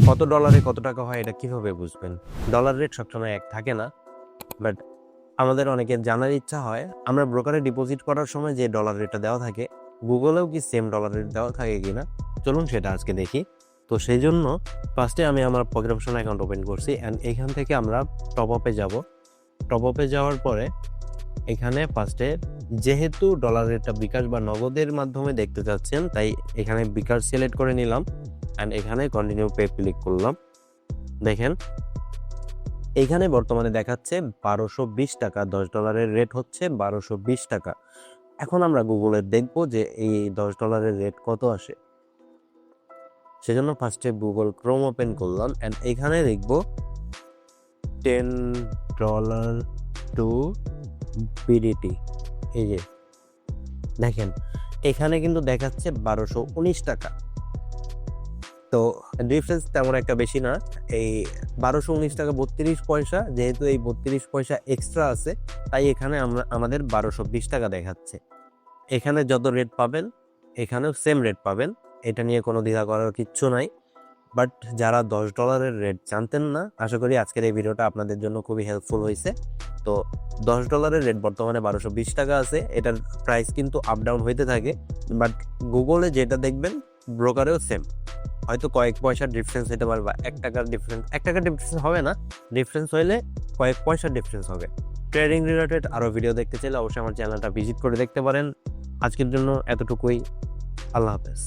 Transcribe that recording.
কত ডলারে কত টাকা হয় এটা কিভাবে বুঝবেন? ডলার রেট সবসময় এক থাকে না, বাট আমাদের অনেকের জানার ইচ্ছা হয় আমরা ব্রোকারে ডিপোজিট করার সময় যে ডলার রেটটা দেওয়া থাকে গুগলেও কি সেম ডলার রেট দেওয়া থাকে কিনা। চলুন সেটা আজকে দেখি। তো সেই জন্য ফার্স্টে আমি আমার পকেট অপশন অ্যাকাউন্ট ওপেন করছি অ্যান্ড এখান থেকে আমরা টপ আপে যাব। টপ আপে যাওয়ার পরে এখানে ফার্স্টে যেহেতু ডলার রেটটা বিকাশ বা নগদের মাধ্যমে দেখতে চাচ্ছেন তাই এখানে বিকাশ সিলেক্ট করে নিলাম অ্যান্ড এখানে কন্টিনিউ পে ক্লিক করলাম। দেখেন এইখানে বর্তমানে দেখাচ্ছে 1220 টাকা, $10 রেট হচ্ছে 1220 টাকা। এখন আমরা গুগলে দেখব যে এই $10 রেট কত আসে। সেজন্য ফার্স্টে গুগল ক্রোম ওপেন করলাম অ্যান্ড এখানে লিখব $10 টু বিডিটি। এই যে দেখেন এখানে কিন্তু দেখাচ্ছে 1219 টাকা। তো ডিফারেন্স তেমন একটা বেশি না, এই 1219 টাকা 32 পয়সা, যেহেতু এই 32 পয়সা এক্সট্রা আছে তাই এখানে আমাদের 1220 টাকা দেখাচ্ছে। এখানে যত রেট পাবেন এখানেও সেম রেট পাবেন, এটা নিয়ে কোনো দ্বিধা করার কিচ্ছু নাই। বাট যারা $10 রেট জানতেন না, আশা করি আজকের এই ভিডিওটা আপনাদের জন্য খুবই হেল্পফুল হয়েছে। তো $10 রেট বর্তমানে 1220 টাকা আছে, এটার প্রাইস কিন্তু আপ ডাউন হইতে থাকে, বাট গুগলে যেটা দেখবেন ব্রোকারেও সেম, হয়তো কয়েক পয়সার ডিফারেন্স হতে পারে বা 1 টাকার ডিফারেন্স হবে না, ডিফারেন্স হইলে কয়েক পয়সার ডিফারেন্স হবে। ট্রেডিং রিলেটেড আরও ভিডিও দেখতে চাইলে অবশ্যই আমার চ্যানেলটা ভিজিট করে দেখতে পারেন। আজকের জন্য এতটুকুই। আল্লাহ হাফেজ।